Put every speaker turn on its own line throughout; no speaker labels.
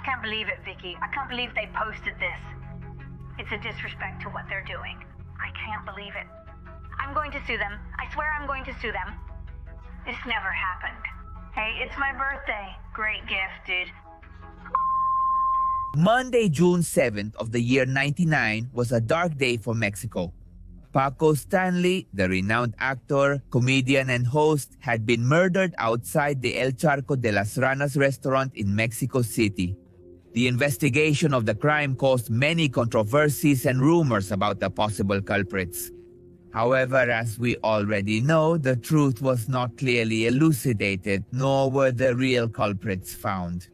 can't believe it, Vicky. I can't believe they posted this. It's a disrespect to what they're doing. I can't believe it. I'm going to sue them. I swear I'm going to sue them. This never happened. Hey, it's my birthday. Great gift, dude.
Monday, June 7th of the year 99 was a dark day for Mexico. Paco Stanley, the renowned actor, comedian, and host, had been murdered outside the El Charco de las Ranas restaurant in Mexico City. The investigation of the crime caused many controversies and rumors about the possible culprits. However, as we already know, the truth was not clearly elucidated, nor were the real culprits found.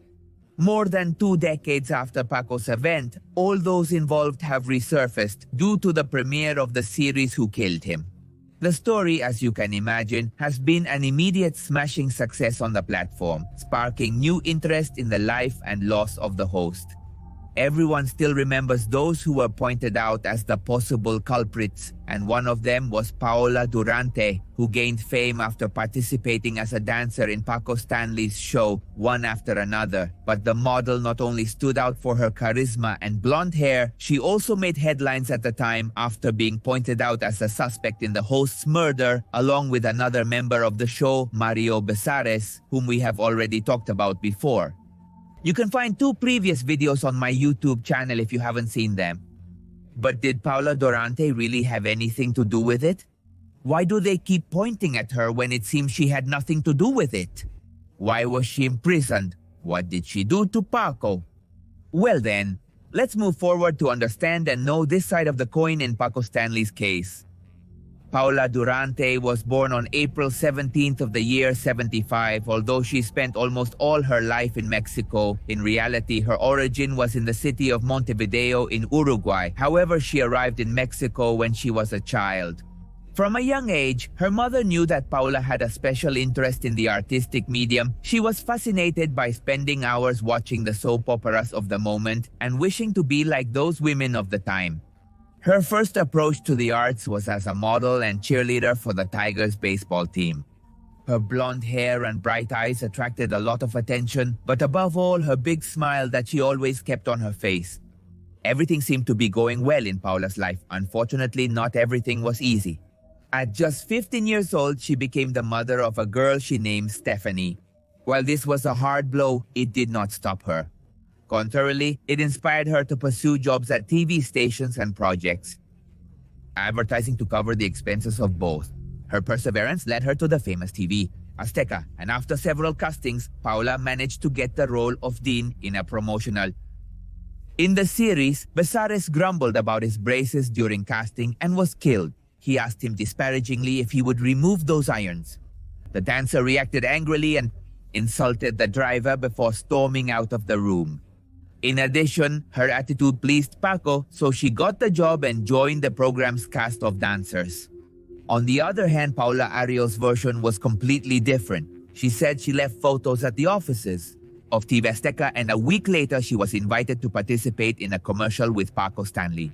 More than 2 decades after Paco's event, all those involved have resurfaced due to the premiere of the series Who Killed Him. The story, as you can imagine, has been an immediate smashing success on the platform, sparking new interest in the life and loss of the host. Everyone still remembers those who were pointed out as the possible culprits, and one of them was Paola Durante, who gained fame after participating as a dancer in Paco Stanley's show One After Another. But the model not only stood out for her charisma and blonde hair, she also made headlines at the time after being pointed out as a suspect in the host's murder, along with another member of the show, Mario Besares, whom we have already talked about before. You can find 2 previous videos on my YouTube channel if you haven't seen them. But did Paola Durante really have anything to do with it? Why do they keep pointing at her when it seems she had nothing to do with it? Why was she imprisoned? What did she do to Paco? Well then, let's move forward to understand and know this side of the coin in Paco Stanley's case. Paola Durante was born on April 17th of the year 75. Although she spent almost all her life in Mexico, in reality her origin was in the city of Montevideo in Uruguay. However, she arrived in Mexico when she was a child. From a young age, her mother knew that Paola had a special interest in the artistic medium. She was fascinated by spending hours watching the soap operas of the moment and wishing to be like those women of the time. Her first approach to the arts was as a model and cheerleader for the Tigers baseball team. Her blonde hair and bright eyes attracted a lot of attention, but above all, her big smile that she always kept on her face. Everything seemed to be going well in Paola's life. Unfortunately, not everything was easy. At just 15 years old, she became the mother of a girl she named Stephanie. While this was a hard blow, it did not stop her. Contrarily, it inspired her to pursue jobs at TV stations and projects, advertising to cover the expenses of both. Her perseverance led her to the famous TV, Azteca, and after several castings, Paola managed to get the role of Dean in a promotional. In the series, Besares grumbled about his braces during casting and was killed. He asked him disparagingly if he would remove those irons. The dancer reacted angrily and insulted the driver before storming out of the room. In addition, her attitude pleased Paco, so she got the job and joined the program's cast of dancers. On the other hand, Paola Ariel's version was completely different. She said she left photos at the offices of TV Azteca, and a week later she was invited to participate in a commercial with Paco Stanley.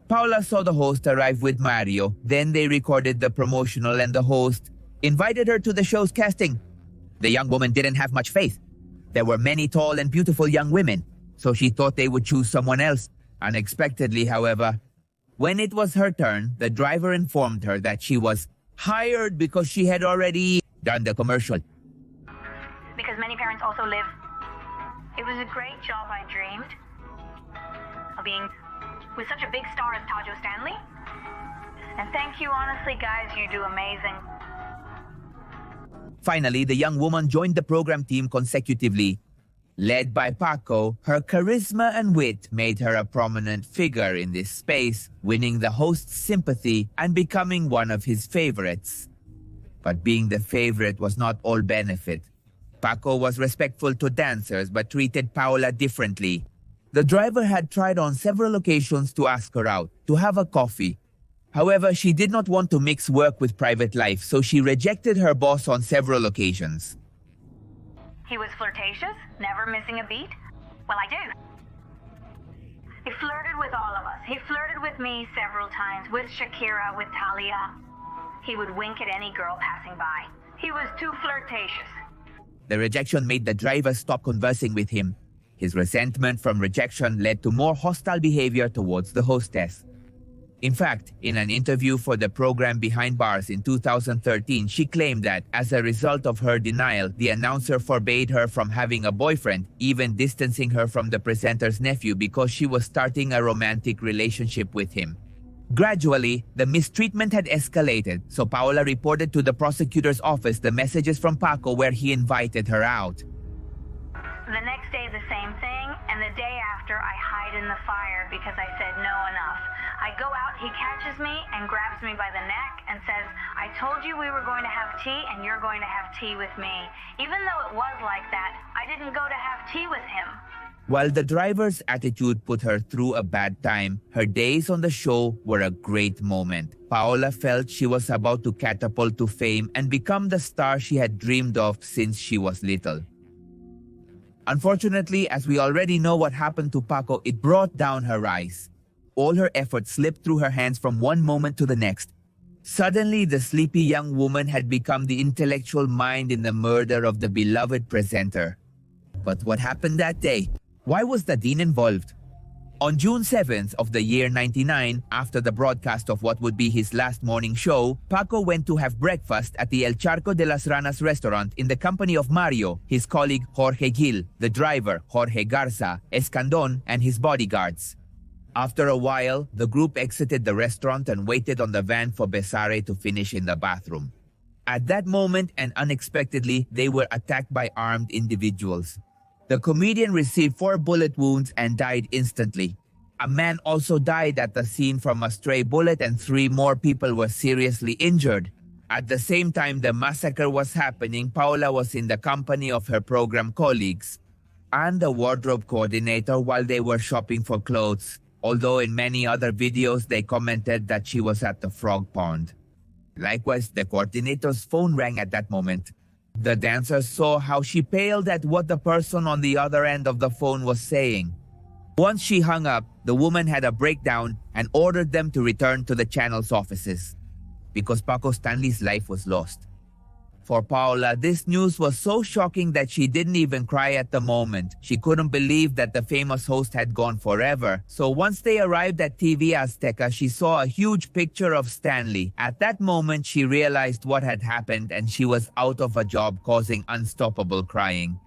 Paola saw the host arrive with Mario, then they recorded the promotional and the host invited her to the show's casting. The young woman didn't have much faith. There were many tall and beautiful young women, so she thought they would choose someone else. Unexpectedly, however, when it was her turn, the driver informed her that she was hired because she had already done the commercial.
Because many parents also live. It was a great job I dreamed of being with such a big star as Paco Stanley. And thank you, honestly, guys, you do amazing.
Finally, the young woman joined the program team consecutively. Led by Paco, her charisma and wit made her a prominent figure in this space, winning the host's sympathy and becoming one of his favorites. But being the favorite was not all benefit. Paco was respectful to dancers but treated Paola differently. The driver had tried on several occasions to ask her out, to have a coffee. However, she did not want to mix work with private life, so she rejected her boss on several occasions.
He was flirtatious, never missing a beat. Well, I do. He flirted with all of us. He flirted with me several times, with Shakira, with Talia. He would wink at any girl passing by. He was too flirtatious.
The rejection made the driver stop conversing with him. His resentment from rejection led to more hostile behavior towards the hostess. In fact, in an interview for the program Behind Bars in 2013, she claimed that as a result of her denial, the announcer forbade her from having a boyfriend, even distancing her from the presenter's nephew because she was starting a romantic relationship with him. Gradually, the mistreatment had escalated, so Paola reported to the prosecutor's office the messages from Paco where he invited her out.
The next day, the same thing, and the day after, I hide in the fire because I said no enough. I go out, he catches me and grabs me by the neck and says, I told you we were going to have tea and you're going to have tea with me. Even though it was like that, I didn't go to have tea with him.
While the driver's attitude put her through a bad time, her days on the show were a great moment. Paola felt she was about to catapult to fame and become the star she had dreamed of since she was little. Unfortunately, as we already know what happened to Paco, it brought down her rise. All her efforts slipped through her hands from one moment to the next. Suddenly, the sleepy young woman had become the intellectual mind in the murder of the beloved presenter. But what happened that day? Why was the dean involved? On June 7th of the year 99, after the broadcast of what would be his last morning show, Paco went to have breakfast at the El Charco de las Ranas restaurant in the company of Mario, his colleague Jorge Gil, the driver Jorge Garza, Escandon, and his bodyguards. After a while, the group exited the restaurant and waited on the van for Besare to finish in the bathroom. At that moment and unexpectedly, they were attacked by armed individuals. The comedian received 4 bullet wounds and died instantly. A man also died at the scene from a stray bullet and 3 more people were seriously injured. At the same time the massacre was happening, Paola was in the company of her program colleagues and the wardrobe coordinator while they were shopping for clothes, although in many other videos they commented that she was at the frog pond. Likewise, the coordinator's phone rang at that moment. The dancers saw how she paled at what the person on the other end of the phone was saying. Once she hung up, the woman had a breakdown and ordered them to return to the channel's offices because Paco Stanley's life was lost. For Paola, this news was so shocking that she didn't even cry at the moment. She couldn't believe that the famous host had gone forever. So once they arrived at TV Azteca, she saw a huge picture of Stanley. At that moment, she realized what had happened and she was out of a job, causing unstoppable crying.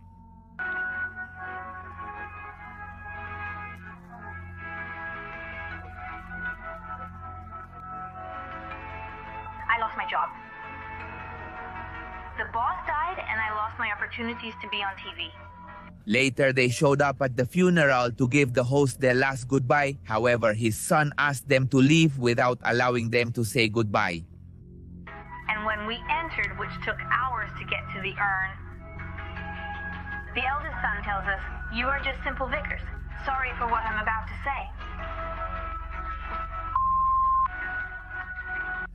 I lost my job. The boss died and I lost my opportunities to be on TV.
Later, they showed up at the funeral to give the host their last goodbye. However, his son asked them to leave without allowing them to say goodbye.
And when we entered, which took hours to get to the urn, the eldest son tells us, "You are just simple vicars. Sorry for what I'm about to say."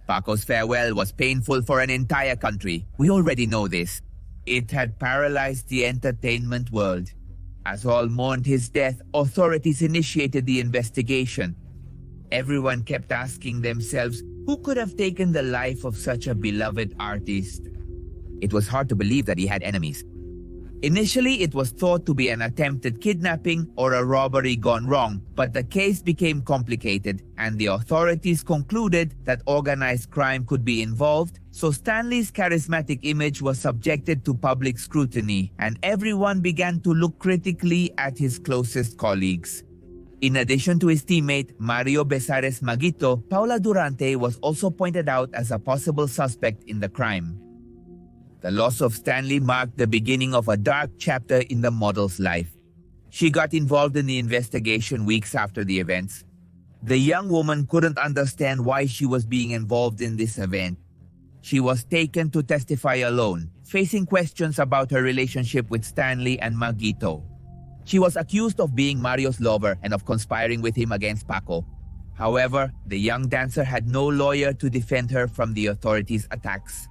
Paco's farewell was painful for an entire country. We already know this. It had paralyzed the entertainment world. As all mourned his death, authorities initiated the investigation. Everyone kept asking themselves, who could have taken the life of such a beloved artist? It was hard to believe that he had enemies. Initially, it was thought to be an attempted kidnapping or a robbery gone wrong, but the case became complicated and the authorities concluded that organized crime could be involved, so Stanley's charismatic image was subjected to public scrutiny and everyone began to look critically at his closest colleagues. In addition to his teammate, Mario Besares Maguito, Paola Durante was also pointed out as a possible suspect in the crime. The loss of Stanley marked the beginning of a dark chapter in the model's life. She got involved in the investigation weeks after the events. The young woman couldn't understand why she was being involved in this event. She was taken to testify alone, facing questions about her relationship with Stanley and Maguito. She was accused of being Mario's lover and of conspiring with him against Paco. However, the young dancer had no lawyer to defend her from the authorities' attacks.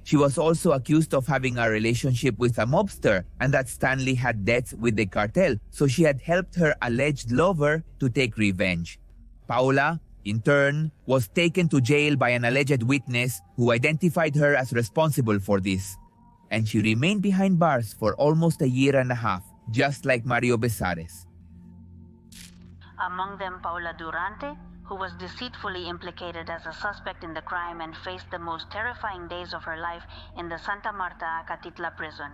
She was also accused of having a relationship with a mobster and that Stanley had debts with the cartel, so she had helped her alleged lover to take revenge. Paola, in turn, was taken to jail by an alleged witness who identified her as responsible for this. And she remained behind bars for almost a year and a half, just like Mario Besares.
Among them, Paola Durante, who was deceitfully implicated as a suspect in the crime and faced the most terrifying days of her life in the Santa Marta, Catitla prison.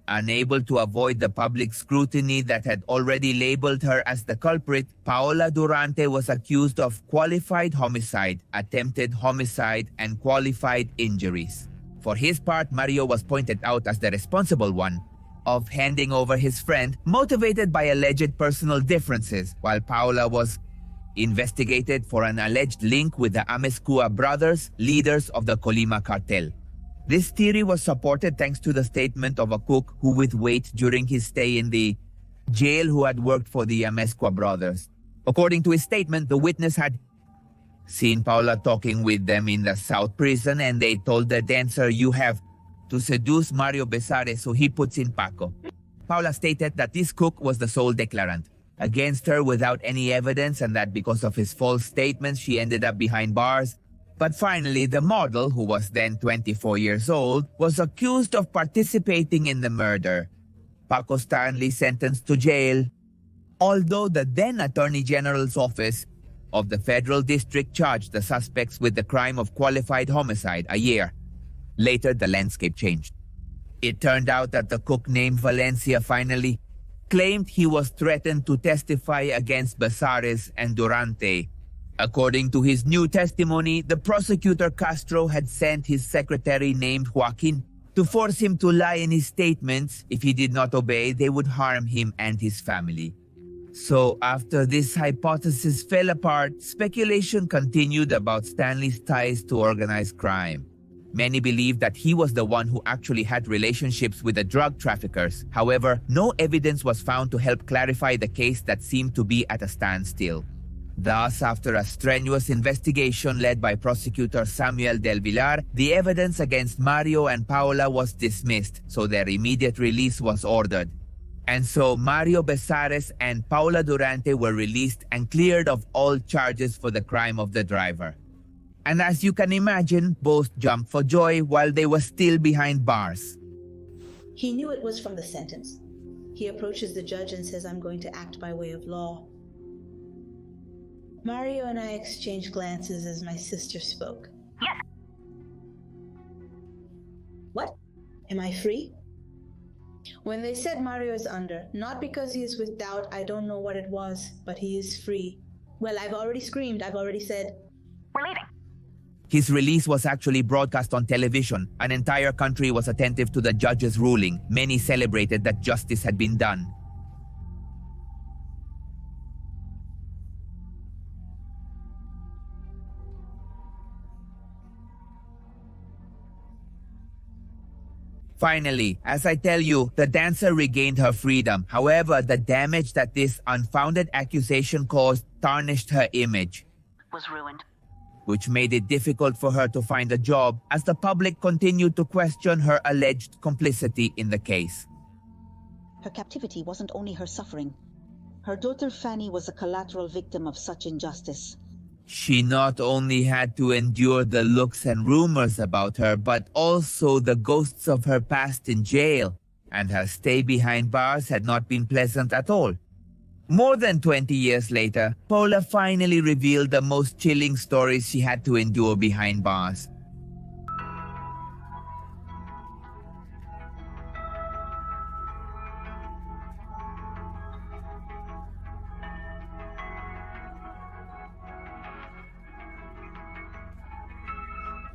Unable to avoid the public scrutiny that had already labeled her as the culprit, Paola Durante was accused of qualified homicide, attempted homicide, and qualified injuries. For his part, Mario was pointed out as the responsible one of handing over his friend, motivated by alleged personal differences, while Paola was investigated for an alleged link with the Amezcua brothers, leaders of the Colima cartel. This theory was supported thanks to the statement of a cook who with weight during his stay in the jail who had worked for the Amezcua brothers. According to his statement, the witness had seen Paola talking with them in the South prison, and they told the dancer, "You have to seduce Mario Besares, so he puts in Paco." Paola stated that this cook was the sole declarant against her without any evidence, and that because of his false statements, she ended up behind bars. But finally, the model, who was then 24 years old, was accused of participating in the murder. Paco Stanley sentenced to jail, although the then Attorney General's office of the federal district charged the suspects with the crime of qualified homicide a year. Later, the landscape changed. It turned out that the cook named Valencia finally claimed he was threatened to testify against Besares and Durante. According to his new testimony, the prosecutor Castro had sent his secretary named Joaquin to force him to lie in his statements. If he did not obey, they would harm him and his family. So after this hypothesis fell apart, speculation continued about Stanley's ties to organized crime. Many believed that he was the one who actually had relationships with the drug traffickers. However, no evidence was found to help clarify the case that seemed to be at a standstill. Thus, after a strenuous investigation led by prosecutor Samuel Del Villar, the evidence against Mario and Paola was dismissed, so their immediate release was ordered. And so Mario Besares and Paola Durante were released and cleared of all charges for the crime of the driver. And as you can imagine, both jumped for joy while they were still behind bars.
He knew it was from the sentence. He approaches the judge and says, "I'm going to act by way of law." Mario and I exchanged glances as my sister spoke.
Yes.
What? Am I free? When they said Mario is under, not because he is with doubt, I don't know what it was, but he is free. Well, I've already screamed, I've already said,
We're leaving.
His release was actually broadcast on television. An entire country was attentive to the judge's ruling. Many celebrated that justice had been done. Finally, as I tell you, the dancer regained her freedom. However, the damage that this unfounded accusation caused tarnished her image,
Was ruined.
which made it difficult for her to find a job as the public continued to question her alleged complicity in the case.
Her captivity wasn't only her suffering. Her daughter Fanny was a collateral victim of such injustice.
She not only had to endure the looks and rumors about her, but also the ghosts of her past in jail, and her stay behind bars had not been pleasant at all. More than 20 years later, Paola finally revealed the most chilling stories she had to endure behind bars.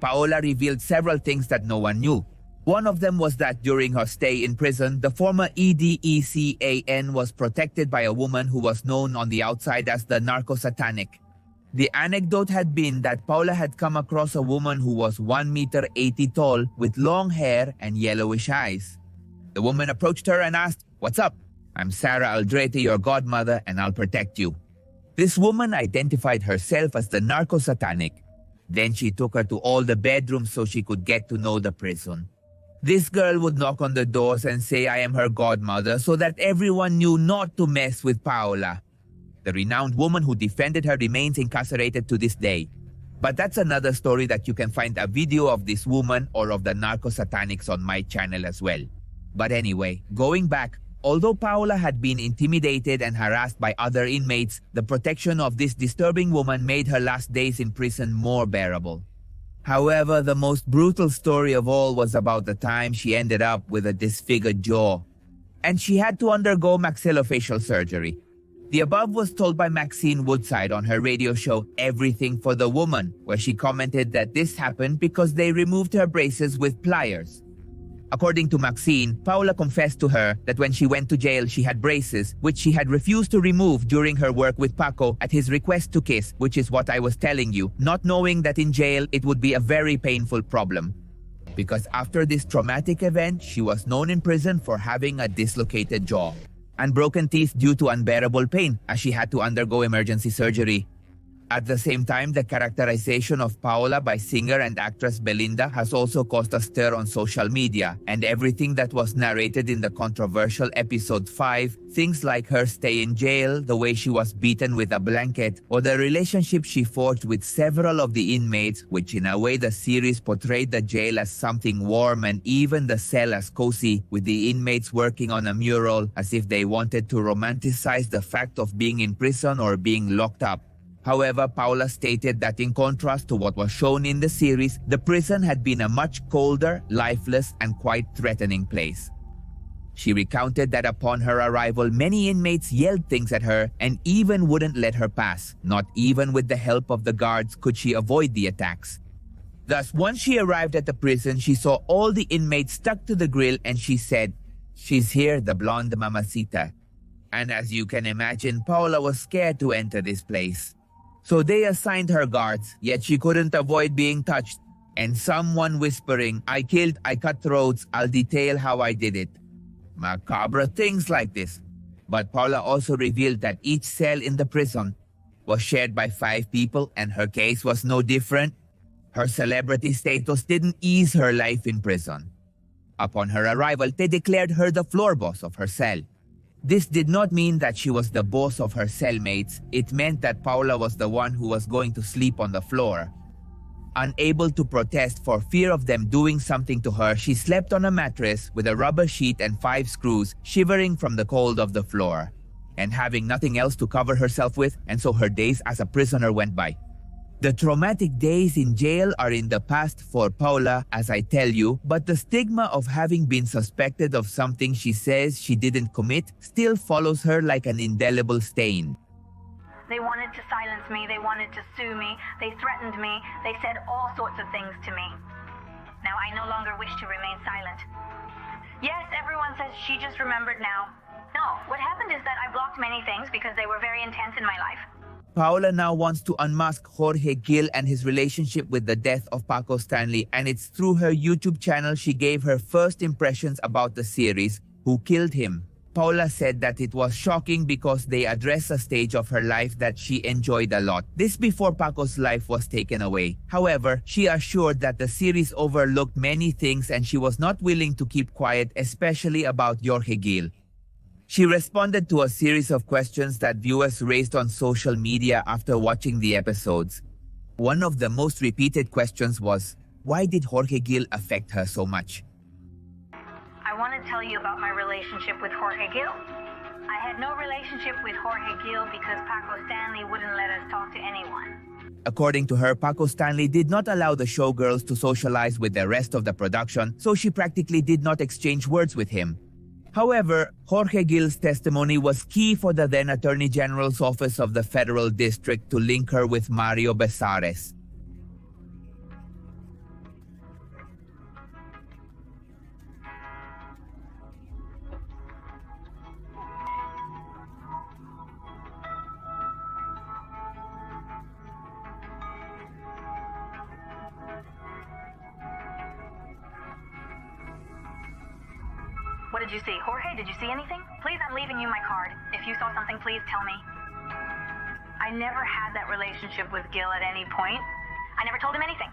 Paola revealed several things that no one knew. One of them was that during her stay in prison, the former EDECAN was protected by a woman who was known on the outside as the narco-satanic. The anecdote had been that Paola had come across a woman who was 1 meter 80 tall with long hair and yellowish eyes. The woman approached her and asked, "What's up? I'm Sarah Aldrete, your godmother, and I'll protect you." This woman identified herself as the narco-satanic. Then she took her to all the bedrooms so she could get to know the prison. This girl would knock on the doors and say, "I am her godmother," so that everyone knew not to mess with Paola. The renowned woman who defended her remains incarcerated to this day. But that's another story that you can find a video of this woman or of the narco-satanics on my channel as well. But anyway, going back, Although Paola had been intimidated and harassed by other inmates, the protection of this disturbing woman made her last days in prison more bearable. However, the most brutal story of all was about the time she ended up with a disfigured jaw, and she had to undergo maxillofacial surgery. The above was told by Maxine Woodside on her radio show Everything for the Woman, where she commented that this happened because they removed her braces with pliers. According to Maxine, Paola confessed to her that when she went to jail she had braces, which she had refused to remove during her work with Paco at his request to kiss, which is what I was telling you, not knowing that in jail it would be a very painful problem. Because after this traumatic event, she was known in prison for having a dislocated jaw and broken teeth due to unbearable pain, as she had to undergo emergency surgery. At the same time, the characterization of Paola by singer and actress Belinda has also caused a stir on social media, and everything that was narrated in the controversial episode 5, things like her stay in jail, the way she was beaten with a blanket, or the relationship she forged with several of the inmates, which in a way the series portrayed the jail as something warm and even the cell as cozy, with the inmates working on a mural as if they wanted to romanticize the fact of being in prison or being locked up. However, Paola stated that in contrast to what was shown in the series, the prison had been a much colder, lifeless, and quite threatening place. She recounted that upon her arrival, many inmates yelled things at her and even wouldn't let her pass. Not even with the help of the guards could she avoid the attacks. Thus, once she arrived at the prison, she saw all the inmates stuck to the grill and she said, "She's here, the blonde mamacita." And as you can imagine, Paola was scared to enter this place. So they assigned her guards, yet she couldn't avoid being touched, and someone whispering, "I killed, I cut throats, I'll detail how I did it." Macabre things like this. But Paola also revealed that each cell in the prison was shared by 5 people, and her case was no different. Her celebrity status didn't ease her life in prison. Upon her arrival, they declared her the floor boss of her cell. This did not mean that she was the boss of her cellmates. It meant that Paola was the one who was going to sleep on the floor. Unable to protest for fear of them doing something to her, she slept on a mattress with a rubber sheet and 5 screws, shivering from the cold of the floor, and having nothing else to cover herself with, and so her days as a prisoner went by. The traumatic days in jail are in the past for Paola, as I tell you, but the stigma of having been suspected of something she says she didn't commit still follows her like an indelible stain.
They wanted to silence me, they wanted to sue me, they threatened me, they said all sorts of things to me. Now I no longer wish to remain silent. Yes, everyone says she just remembered now. No, what happened is that I blocked many things because they were very intense in my life.
Paola now wants to unmask Jorge Gil and his relationship with the death of Paco Stanley, and it's through her YouTube channel she gave her first impressions about the series, Who Killed Him. Paola said that it was shocking because they address a stage of her life that she enjoyed a lot. This before Paco's life was taken away. However, she assured that the series overlooked many things and she was not willing to keep quiet, especially about Jorge Gil. She responded to a series of questions that viewers raised on social media after watching the episodes. One of the most repeated questions was, why did Jorge Gil affect her so much?
I want to tell you about my relationship with Jorge Gil. I had no relationship with Jorge Gil because Paco Stanley wouldn't let us talk to anyone.
According to her, Paco Stanley did not allow the showgirls to socialize with the rest of the production, so she practically did not exchange words with him. However, Jorge Gil's testimony was key for the then Attorney General's Office of the Federal District to link her with Mario Besares.
What did you see? Jorge, did you see anything? Please, I'm leaving you my card. If you saw something, please tell me. I never had that relationship with Gil at any point. I never told him anything.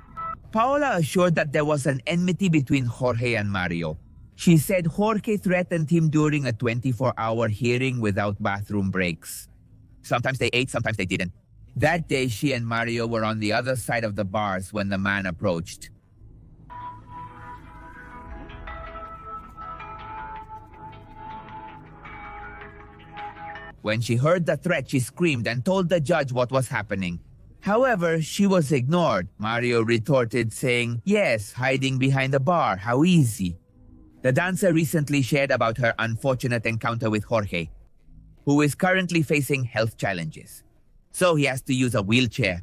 Paola assured that there was an enmity between Jorge and Mario. She said Jorge threatened him during a 24-hour hearing without bathroom breaks. Sometimes they ate, sometimes they didn't. That day, she and Mario were on the other side of the bars when the man approached. When she heard the threat, she screamed and told the judge what was happening. However, she was ignored. Mario retorted, saying, "Yes, hiding behind the bar, how easy." The dancer recently shared about her unfortunate encounter with Jorge, who is currently facing health challenges. So he has to use a wheelchair.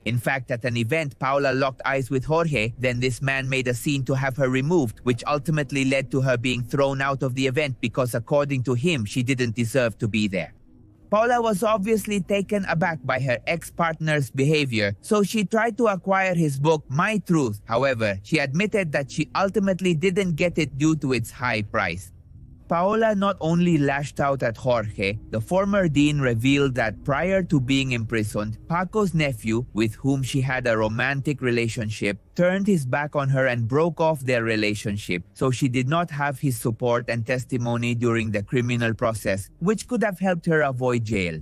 In fact, at an event, Paola locked eyes with Jorge, then this man made a scene to have her removed, which ultimately led to her being thrown out of the event because according to him, she didn't deserve to be there. Paola was obviously taken aback by her ex-partner's behavior, so she tried to acquire his book, My Truth. However, she admitted that she ultimately didn't get it due to its high price. Paola not only lashed out at Jorge, the former dean revealed that prior to being imprisoned, Paco's nephew, with whom she had a romantic relationship, turned his back on her and broke off their relationship, so she did not have his support and testimony during the criminal process, which could have helped her avoid jail.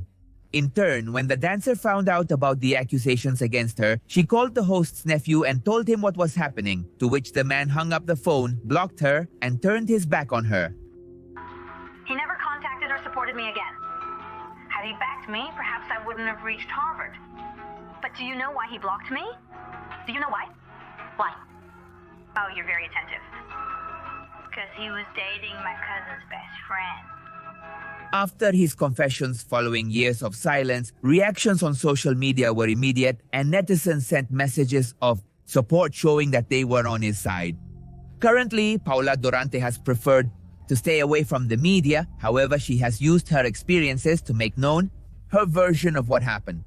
In turn, when the dancer found out about the accusations against her, she called the host's nephew and told him what was happening, to which the man hung up the phone, blocked her, and turned his back on her.
He never contacted or supported me again. Had he backed me, perhaps I wouldn't have reached Harvard. But do you know why he blocked me? Do you know why? Why? Oh, you're very attentive. Because he was dating my cousin's best friend.
After his confessions following years of silence, reactions on social media were immediate and netizens sent messages of support showing that they were on his side. Currently, Paola Durante has preferred to stay away from the media. However, she has used her experiences to make known her version of what happened.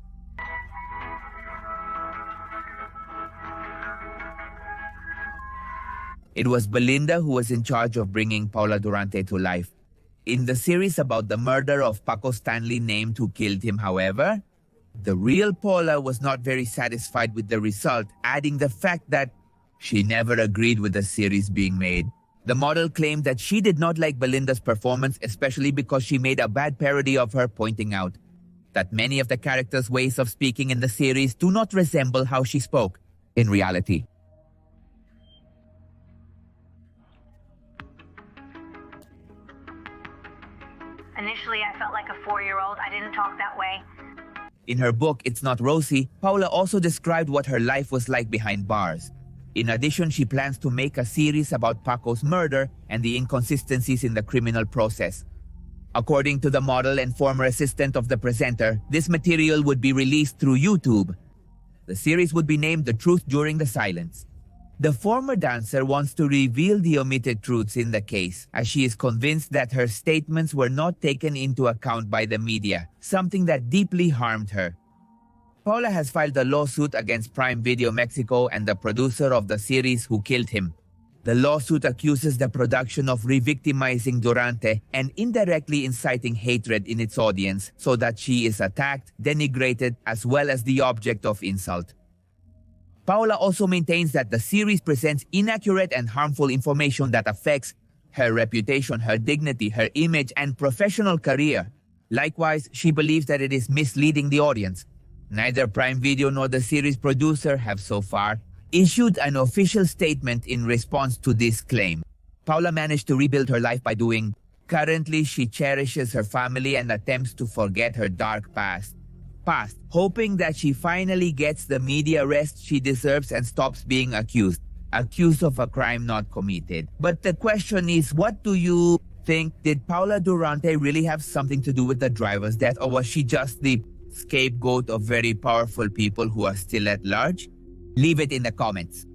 It was Belinda who was in charge of bringing Paola Durante to life. In the series about the murder of Paco Stanley named who killed him, however, the real Paola was not very satisfied with the result, adding the fact that she never agreed with the series being made. The model claimed that she did not like Belinda's performance, especially because she made a bad parody of her, pointing out that many of the characters' ways of speaking in the series do not resemble how she spoke in reality.
Initially, I felt like a 4-year-old. I didn't talk that way.
In her book, It's Not Rosy, Paola also described what her life was like behind bars. In addition, she plans to make a series about Paco's murder and the inconsistencies in the criminal process. According to the model and former assistant of the presenter, this material would be released through YouTube. The series would be named The Truth During the Silence. The former dancer wants to reveal the omitted truths in the case, as she is convinced that her statements were not taken into account by the media, something that deeply harmed her. Paola has filed a lawsuit against Prime Video Mexico and the producer of the series Who Killed Him. The lawsuit accuses the production of re-victimizing Durante and indirectly inciting hatred in its audience so that she is attacked, denigrated, as well as the object of insult. Paola also maintains that the series presents inaccurate and harmful information that affects her reputation, her dignity, her image, and professional career. Likewise, she believes that it is misleading the audience. Neither Prime Video nor the series producer have so far issued an official statement in response to this claim. Paola managed to rebuild her life by doing. Currently, she cherishes her family and attempts to forget her dark past, hoping that she finally gets the media rest she deserves and stops being accused of a crime not committed. But the question is, what do you think? Did Paola Durante really have something to do with the driver's death, or was she just the scapegoat of very powerful people who are still at large? Leave it in the comments.